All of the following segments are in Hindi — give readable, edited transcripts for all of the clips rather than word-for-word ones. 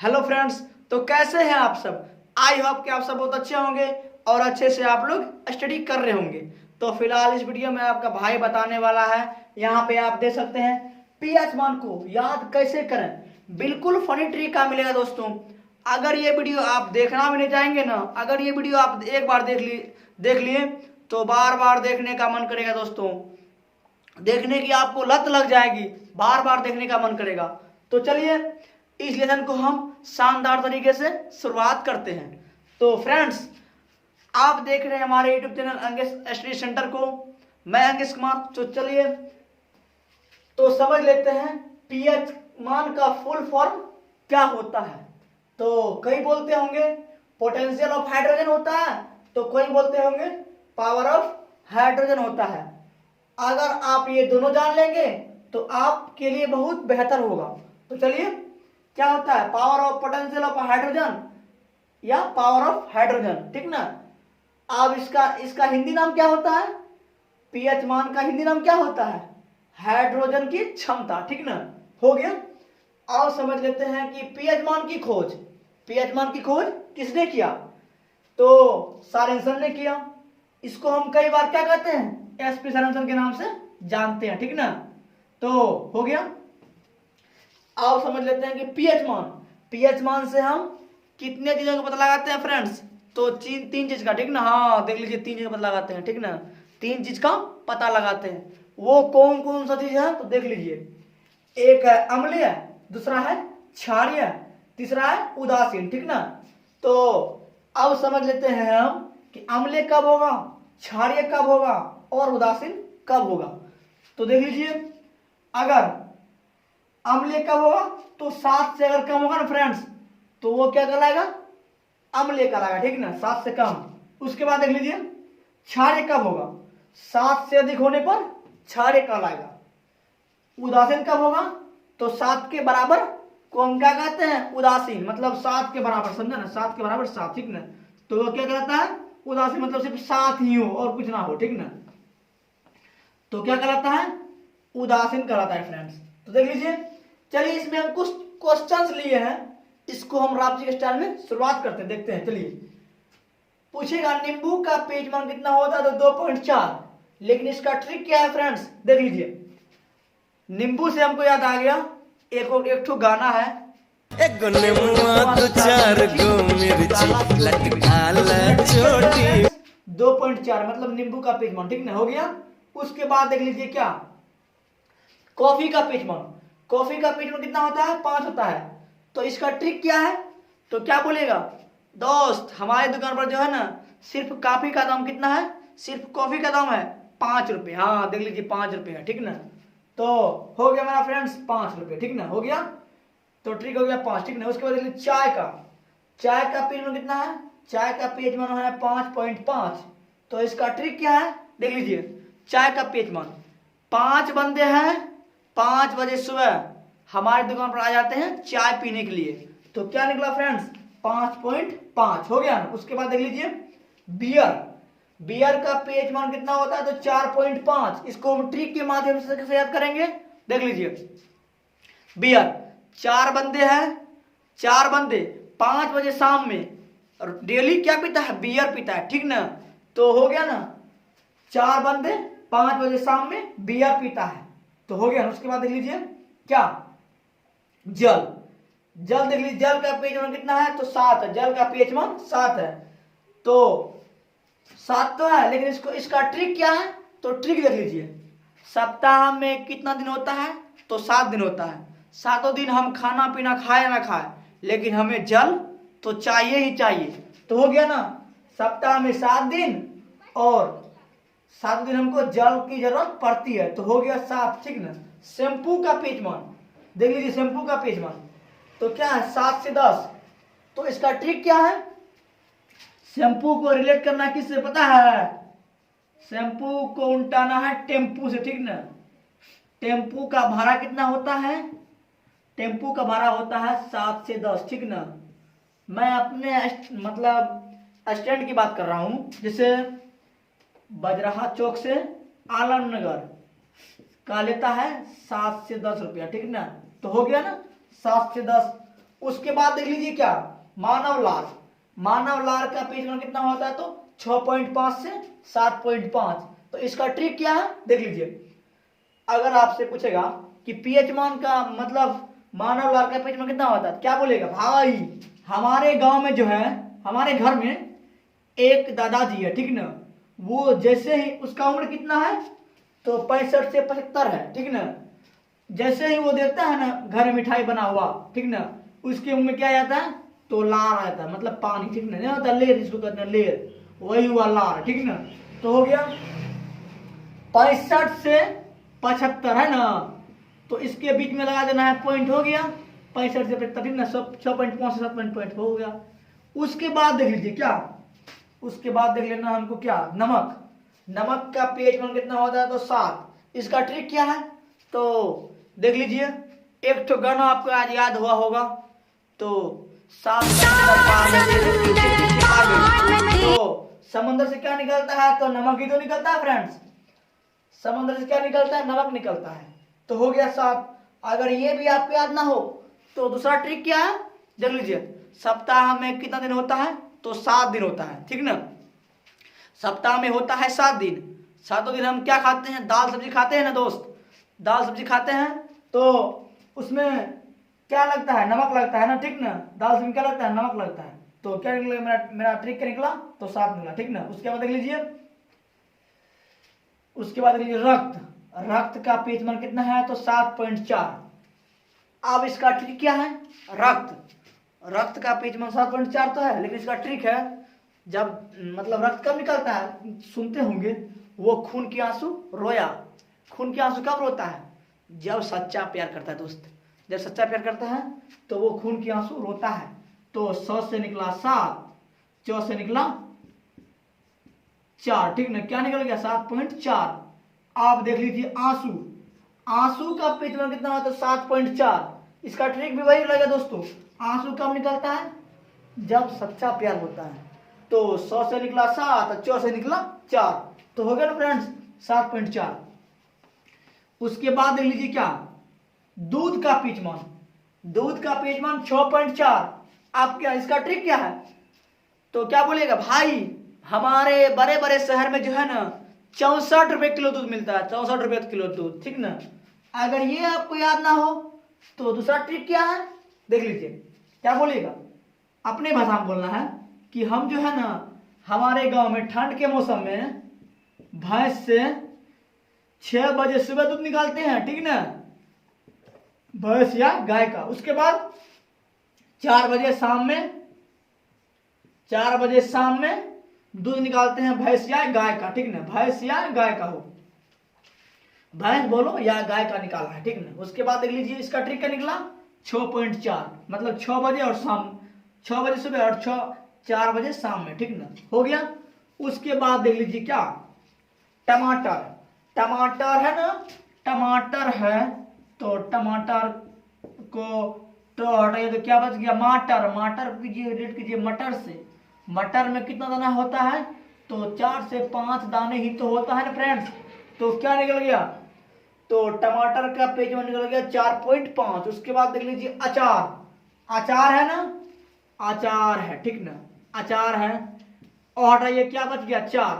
हेलो फ्रेंड्स, तो कैसे हैं आप सब। आई होप कि आप सब बहुत अच्छे होंगे और अच्छे से आप लोग स्टडी कर रहे होंगे। तो फिलहाल इस वीडियो में आपका भाई बताने वाला है। यहाँ पे आप देख सकते हैं पीएच मान को याद कैसे करें। बिल्कुल फनी ट्रिक का मिलेगा दोस्तों। अगर ये वीडियो आप देखना भी नहीं चाहेंगे ना, अगर ये वीडियो आप एक बार देख लिए तो बार बार देखने का मन करेगा दोस्तों। देखने की आपको लत लग जाएगी, बार बार देखने का मन करेगा। तो चलिए इस लेसन को हम शानदार तरीके से शुरुआत करते हैं। तो फ्रेंड्स, आप देख रहे हैं हमारे YouTube channel Angesh study centre को। मैं अंगेश कुमार। तो चलिए तो समझ लेते हैं पीएच मान का फुल फॉर्म क्या होता है। तो कई बोलते होंगे पोटेंशियल ऑफ हाइड्रोजन होता है, तो कोई बोलते होंगे पावर ऑफ हाइड्रोजन होता है। अगर आप ये दोनों जान लेंगे तो आपके लिए बहुत बेहतर होगा। तो चलिए क्या होता है power of potential of hydrogen या पावर ऑफ हाइड्रोजन, ठीक ना। अब इसका हिंदी नाम क्या होता है, पीएच मान का हिंदी नाम क्या होता है, हाइड्रोजन की क्षमता, ठीक ना। हो गया। और समझ लेते हैं कि पीएच मान की खोज किसने किया, तो सॉरेनसन ने किया। इसको हम कई बार क्या कहते हैं, एसपी सॉरेनसन के नाम से जानते हैं, ठीक ना। तो हो गया। आप समझ लेते हैं कि पीएच मान से हम कितने चीजों का पता लगाते हैं फ्रेंड्स, तो तीन चीज का, ठीक ना। हाँ देख लीजिए, 3 चीज का पता लगाते हैं, ठीक ना। 3 चीज का पता लगाते हैं। वो कौन कौन सा चीज है तो देख लीजिए। एक है अम्लीय, दूसरा है क्षारीय, तीसरा है उदासीन, ठीक ना। तो अब समझ लेते हैं हम कि अम्लीय कब होगा, क्षारीय कब होगा और उदासीन कब होगा। तो देख लीजिए, अगर अम्लीय कब होगा तो 7 से अगर कम होगा ना फ्रेंड्स, तो वो क्या कहलाएगा, अम्लीय कहलाएगा, ठीक ना, 7 से कम। उसके बाद देख लीजिए क्षारीय कब होगा, 7 से अधिक होने पर क्षारीय कहलाएगा। उदासीन कब होगा, तो 7 के बराबर को हम क्या कहते हैं, उदासीन, मतलब 7 के बराबर, समझा ना, 7 के बराबर 7, ठीक ना। तो वो क्या कहलाता है, उदासीन, मतलब सिर्फ 7 ही हो और कुछ ना हो, ठीक ना। तो क्या कहलाता है, उदासीन कहलाता है फ्रेंड्स। तो देख लीजिए, चलिए इसमें हम कुछ क्वेश्चंस लिए हैं, इसको हम रामजी के स्टाइल में शुरुआत करते हैं, देखते हैं। चलिए पूछेगा नींबू का पीएच मान कितना होता है, तो 2.4। लेकिन इसका ट्रिक क्या है फ्रेंड्स, देख लीजिए। नींबू से हमको याद आ गया एक ठो गाना है, एक गो नींबुआ दो चार गो मिर्ची लटकाला छोटी। 2.4 मतलब नींबू का पीएच मान, ठीक ना। हो गया। उसके बाद देख लीजिए क्या, कॉफी का पीएच मान कितना होता है, 5 होता है। तो इसका ट्रिक क्या है, तो क्या बोलेगा दोस्त, हमारे दुकान पर जो है ना, सिर्फ कॉफी का दाम कितना है, सिर्फ कॉफी का दाम है 5 रुपये। हाँ देख लीजिए 5 रुपये है, ठीक ना। तो हो गया मेरा फ्रेंड्स 5 रुपये, ठीक ना। हो गया, तो ट्रिक हो गया 5, ठीक ना। उसके बाद देख लीजिए चाय का पीएच मान कितना है, चाय का पीएच मान है 5.5। तो इसका ट्रिक क्या है, देख लीजिए। चाय का पीएच मान, 5 बंदे हैं, 5 बजे सुबह हमारी दुकान पर आ जाते हैं चाय पीने के लिए। तो क्या निकला फ्रेंड्स, 5.5 हो गया ना। उसके बाद देख लीजिए बियर का पीएच मान कितना होता है, तो 4.5। इसको हम ट्रिक के माध्यम से कैसे याद करेंगे, देख लीजिए। बियर 4 बंदे हैं, 4 बंदे 5 बजे शाम में और डेली क्या पीता है, बियर पीता है, ठीक ना। तो हो गया ना, 4 बंदे 5 बजे शाम में बियर पीता है, तो हो गया ना। उसके बाद देख लीजिए क्या, जल देख लीजिए, जल का पीएच मान कितना है, तो 7 है, जल का पीएच मान 7 है। तो 7 तो है, लेकिन इसका ट्रिक क्या है, तो ट्रिक देख लीजिए। सप्ताह में कितना दिन होता है, तो 7 दिन होता है। 7 दिन हम खाना पीना खाए ना खाए, लेकिन हमें जल तो चाहिए ही चाहिए। तो हो गया ना, सप्ताह में 7 दिन और 7 दिन हमको जल की जरूरत पड़ती है, तो हो गया 7, ठीक ना। शैम्पू का पीएच मान देख लीजिए, शैम्पू का पीएच मान तो क्या है, 7 से 10। तो इसका ट्रिक क्या है, शैम्पू को रिलेट करना किससे पता है, शैम्पू को उल्टाना है टेम्पू से, ठीक ना। टेम्पू का भाड़ा कितना होता है, टेम्पू का भाड़ा होता है 7 से 10, ठीक ना। मैं अपने मतलब स्टैंड की बात कर रहा हूं, जैसे बजराहा चौक से आलमनगर का लेता है 7 से 10 रुपया, ठीक ना। तो हो गया ना 7 से 10। उसके बाद देख लीजिए क्या, मानव लाल। मानव लाल का पीएच मान कितना होता है, तो 6.5 से 7.5। तो इसका ट्रिक क्या है देख लीजिए। अगर आपसे पूछेगा कि पीएच मान का मतलब मानव लाल का पीएच मान कितना होता है, क्या बोलेगा, भाई हमारे गांव में जो है, हमारे घर में एक दादाजी है, ठीक ना, वो जैसे ही उसका उम्र कितना है, तो 65 से 75 है, ठीक ना, जैसे ही वो देखता है ना घर में मिठाई बना हुआ, ठीक ना, उसके मुंह में क्या आता है, तो लार आता है, मतलब पानी, ठीक ना, नहीं होता लेर, इसको कहते हैं लेर, वही हुआ लार, ठीक ना। तो हो गया 65 से 75 है ना, तो इसके बीच में लगा देना है पॉइंट, हो गया 65 से 75, ठीक ना, 6.5 से 7.5 हो गया। उसके बाद देख लीजिए क्या, उसके बाद देख लेना हमको क्या, नमक। नमक का पीएच मान कितना होता है, तो 7। इसका ट्रिक क्या है, तो देख लीजिए, एक तो गाना आपको आज याद हुआ होगा, तो 7 तो समंदर से क्या निकलता है, तो नमक ही तो निकलता है फ्रेंड्स। समंदर से क्या निकलता है, नमक निकलता है। तो हो गया 7। अगर ये भी आपको याद ना हो तो दूसरा ट्रिक क्या है देख लीजिए। सप्ताह में कितना दिन होता है, तो 7 दिन होता है, ठीक ना। सप्ताह में होता है 7 दिन। 7 दिन हम क्या खाते हैं, दाल सब्जी खाते हैं ना दोस्त, दाल सब्जी खाते हैं, तो उसमें क्या लगता है, नमक लगता है ना, ठीक ना। दाल सब्जी क्या लगता है, नमक लगता है। तो क्या निकला, मेरा ट्रिक क्या निकला, तो 7 निकला, ठीक ना। उसके बाद देख लीजिए, उसके बाद देख लीजिए रक्त। रक्त का पीएच मान कितना है, तो 7.4। अब इसका ट्रिक क्या है, रक्त का पीएच मान 7.4 तो है, लेकिन इसका ट्रिक है, जब मतलब रक्त कब निकलता है, सुनते होंगे, वो खून के आंसू रोया। खून के आंसू कब रोता है, जब सच्चा प्यार करता है दोस्त, जब सच्चा प्यार करता है तो वो खून के आंसू रोता है। तो 100 से निकला 7, 4 से निकला 4, ठीक ना, क्या निकल गया 7.4। आप देख लीजिए आंसू, आंसू का पीएच मान कितना होता है, 7.4। इसका ट्रिक भी वही लगेगा दोस्तों, आंसू कब निकलता है, जब सच्चा प्यार होता है। तो 100 से निकला 7, 4 से निकला 4, तो हो गया ना फ्रेंड्स 7.4। उसके बाद देख लीजिए क्या, दूध का पीएच मान। दूध का पीएच मान 6.4। आप क्या, इसका ट्रिक क्या है, तो क्या बोलेगा, भाई हमारे बड़े बड़े शहर में जो है ना 64 रुपए किलो दूध मिलता है, 64 रुपए किलो दूध, ठीक ना। अगर ये आपको याद ना हो तो दूसरा ट्रिक क्या है देख लीजिए, क्या बोलेगा, अपने भाषा में बोलना है कि हम जो है ना हमारे गांव में ठंड के मौसम में भैंस से 6 बजे सुबह दूध निकालते हैं, ठीक ना, भैंस या गाय का। उसके बाद 4 बजे शाम में दूध निकालते हैं भैंस या गाय का, ठीक ना, भैंस या गाय का हो, भैंस बोलो या गाय का निकालना है, ठीक ना। उसके बाद देख लीजिए इसका ट्रिक क्या निकला, 6.4, मतलब 6 बजे और शाम, 6 बजे सुबह और 4 बजे शाम में, ठीक ना, हो गया। उसके बाद देख लीजिए क्या, टमाटर। टमाटर है ना, टमाटर है, तो टमाटर को तो हटाइए, तो क्या बच गया, मटर। मटर कीजिए, रेट कीजिए मटर से। मटर में कितना दाना होता है, तो 4 से 5 दाने ही तो होता है ना फ्रेंड्स। तो क्या निकल गया, तो टमाटर का पेज में निकल गया 4.5। उसके बाद देख लीजिए अचार। अचार है ना, अचार है, ठीक ना, अचार है। और हटाइए क्या बच गया, 4।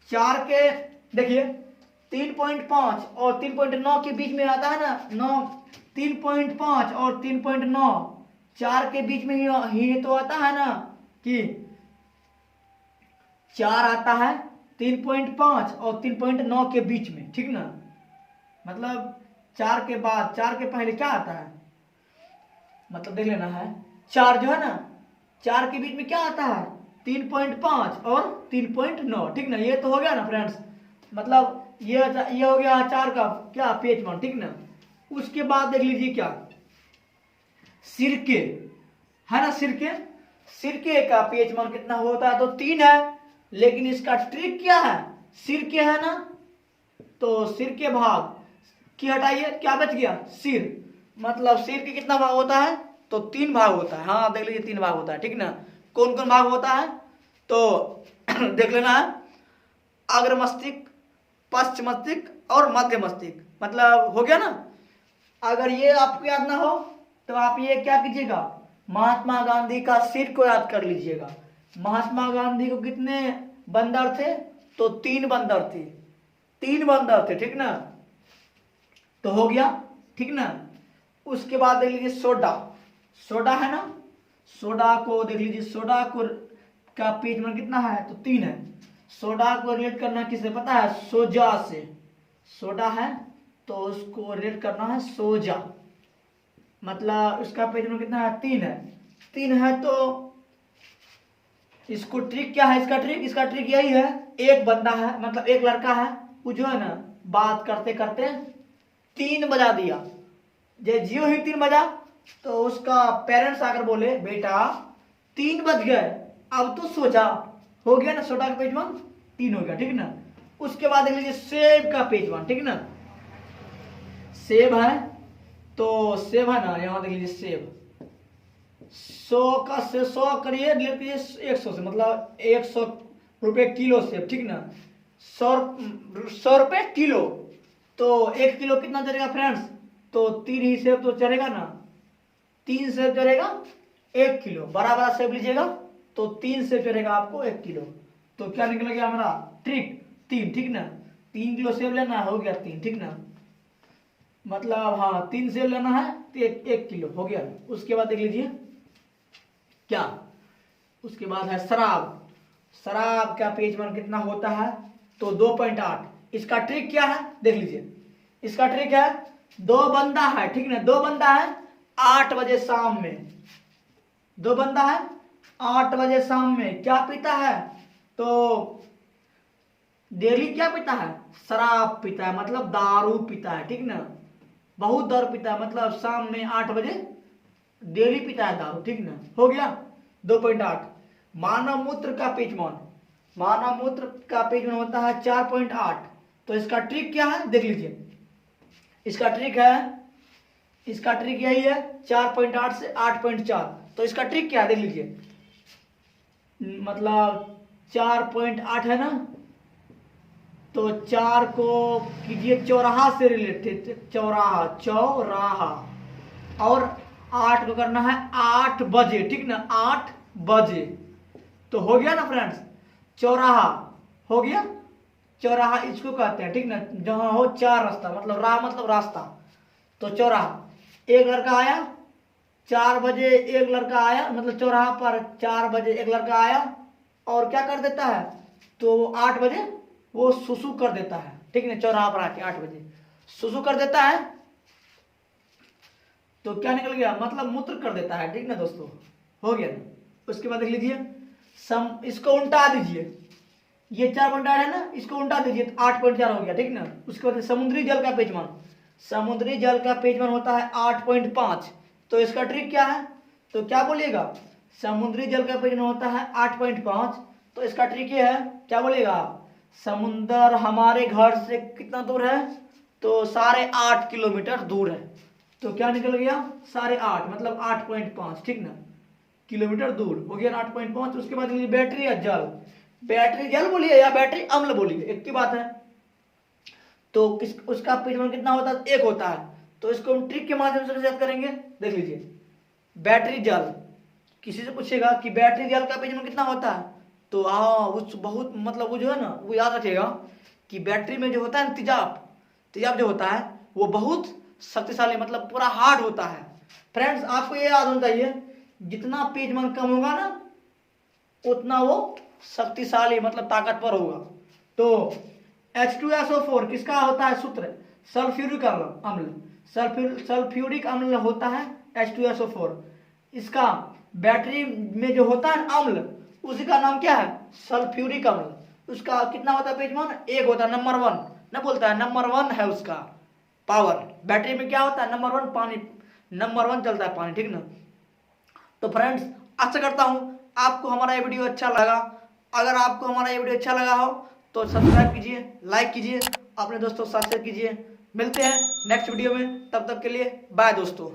4 के देखिए 3.5 और 3.9 के बीच में आता है ना, 9, 3.5 और 3.9, 4 के बीच में ही तो आता है ना, कि 4 आता है 3.5 और 3.9 के बीच में, ठीक ना। मतलब 4 के बाद, 4 के पहले क्या आता है, मतलब देख लेना है, 4 जो है ना, 4 के बीच में क्या आता है, 3.5 और 3.9, ठीक ना। ये तो हो गया ना फ्रेंड्स, मतलब ये हो गया 4 का क्या पेज मान, ठीक ना। उसके बाद देख लीजिए क्या, सिरके है ना, सिरके का पेज मान कितना होता है, तो 3 है। लेकिन इसका ट्रिक क्या है, सिरके है ना, तो सिर के भाग की हटाइए, क्या बच गया, सिर। मतलब सिर के कितना भाग होता है, तो 3 भाग होता है। हाँ देख लीजिए 3 भाग होता है, ठीक ना। कौन कौन भाग होता है, तो देख लेना है, अग्र मस्तिष्क, पश्च मस्तिष्क और मध्य मस्तिष्क। मतलब हो गया ना। अगर ये आपको याद ना हो तो आप ये क्या कीजिएगा, महात्मा गांधी का सिर को याद कर लीजिएगा। महात्मा गांधी को कितने बंदर थे? तो 3 बंदर थे, 3 बंदर थे, ठीक ना। तो हो गया, ठीक ना। उसके बाद देख लीजिए सोडा, सोडा है ना, सोडा को देख लीजिए, सोडा को का पेज में कितना है? तो 3 है। सोडा को रिलेट करना किससे पता है? सोजा से। सोडा है तो उसको रिलेट करना है सोजा, मतलब उसका पेज में कितना है? 3 है। 3 है तो इसको ट्रिक क्या है? इसका ट्रिक यही है, एक बंदा है, मतलब एक लड़का है, वो जो है ना बात करते करते 3 बजा दिया। जियो ही 3 बजा तो उसका पेरेंट्स आकर बोले बेटा 3 बज गए, अब तो सोचा। हो गया ना, सोडा का पेज 1 3 हो गया, ठीक ना। उसके बाद देख लीजिए सेब का पेज 1, ठीक ना। सेब है तो सेब है ना, यहाँ देख लीजिए सेब 100 से 100 करिए, डिलीट कीजिए 100 से, मतलब 100 रुपये किलो सेब, ठीक ना। 100 रुपये किलो, तो 1 किलो कितना चलेगा फ्रेंड्स? तो 3 ही सेब तो चलेगा ना, 3 सेब चलेगा 1 किलो। बड़ा बड़ा सेब लीजिएगा तो 3 सेब चलेगा आपको 1 किलो। तो क्या निकल गया हमारा? ट्रिक 3, ठीक ना। 3 किलो सेब लेना है, हो गया 3, ठीक ना। मतलब हाँ 3 सेब लेना है तो 1 किलो हो गया। उसके बाद देख लीजिए क्या, उसके बाद है शराब। शराब का पेज 1 कितना होता है? तो 2.8। इसका ट्रिक क्या है? देख लीजिए, इसका ट्रिक है 2 बंदा है, ठीक ना, 2 बंदा है 8 बजे शाम में, 2 बंदा है 8 बजे शाम में क्या पीता है? तो डेली क्या पीता है? शराब पीता है, मतलब दारू पीता है, ठीक ना। बहुत दारू पीता है, मतलब शाम में 8 बजे डेली पीता है दारू, ठीक ना। हो गया 2.8। मानव मूत्र का पेज 1, मानव मूत्र का पेज 1 होता है 4.8। तो इसका ट्रिक क्या है? देख लीजिए, इसका ट्रिक है, इसका ट्रिक यही है 4.8 से 8.4। तो इसका ट्रिक क्या है? देख लीजिए, मतलब 4.8 है ना, तो 4 को कीजिए चौराहा से रिलेटेड, चौराहा, चौराहा, और 8 को करना है 8 बजे, ठीक ना, 8 बजे। तो हो गया ना फ्रेंड्स, चौराहा हो गया। चौराहा इसको कहते हैं, ठीक ना, जहां हो 4 रास्ता, मतलब राह मतलब रास्ता, तो चौराहा। एक लड़का आया 4 बजे, एक लड़का आया, मतलब चौराहा पर 4 बजे एक लड़का आया और क्या कर देता है? तो 8 बजे वो सुसु कर देता है, ठीक है, चौराहा पर आके 8 बजे सुसु कर देता है। तो क्या निकल गया? मतलब मूत्र कर देता है, ठीक ना दोस्तों, हो गया ना। उसके बाद देख लीजिए इसको उल्टा दीजिए, ये 4.8 है ना, इसको उल्टा दीजिए 8.4 हो गया, ठीक ना। उसके बाद समुद्री जल का पेज 1, समुद्री जल का पेज 1 होता है 8.5। तो इसका ट्रिक क्या है? तो क्या बोलिएगा? समुद्री जल का पेज 1 होता है 8.5। तो इसका ट्रिक ये है, क्या बोलिएगा आप? समुंदर हमारे घर से कितना दूर है? तो 8.5 किलोमीटर दूर है। तो क्या निकल गया? 8.5 मतलब 8.5, ठीक ना, किलोमीटर दूर हो गया 8.5। उसके बाद बैटरी या जल, बैटरी जल बोलिए या बैटरी अम्ल बोलिए, एक की बात है। तो उसका पेज 1 कितना होता है? 1 होता है। तो इसको हम ट्रिक के माध्यम से याद करेंगे। देख लीजिए, बैटरी जल, किसी से पूछेगा कि बैटरी जल का पेज 1 कितना होता है, तो हाँ उस बहुत मतलब वो जो है ना, वो याद रखिएगा कि बैटरी में जो होता है तेजाब, तेजाब जो होता है वो बहुत शक्तिशाली, मतलब पूरा हार्ड होता है। फ्रेंड्स आपको ये याद होना चाहिए, जितना पेज 1 कम होगा ना उतना वो शक्तिशाली, मतलब ताकतवर होगा। तो H2SO4 किसका होता है सूत्र? सल्फ्यूरिक अम्ल, सल्फ्यूरिक अम्ल होता है H2SO4। इसका बैटरी में जो होता है अम्ल, उसी का नाम क्या है? सल्फ्यूरिक अम्ल। उसका कितना होता है पेज 1? 1 होता है, नंबर 1 ना बोलता है, नंबर 1 है उसका पावर। बैटरी में क्या होता है? नंबर 1 पानी, नंबर 1 चलता है पानी, ठीक ना। तो फ्रेंड्स आशा करता हूं आपको हमारा ये वीडियो अच्छा लगा। अगर आपको हमारा ये वीडियो अच्छा लगा हो तो सब्सक्राइब कीजिए, लाइक कीजिए, अपने दोस्तों के साथ शेयर कीजिए। मिलते हैं नेक्स्ट वीडियो में, तब तक के लिए बाय दोस्तों।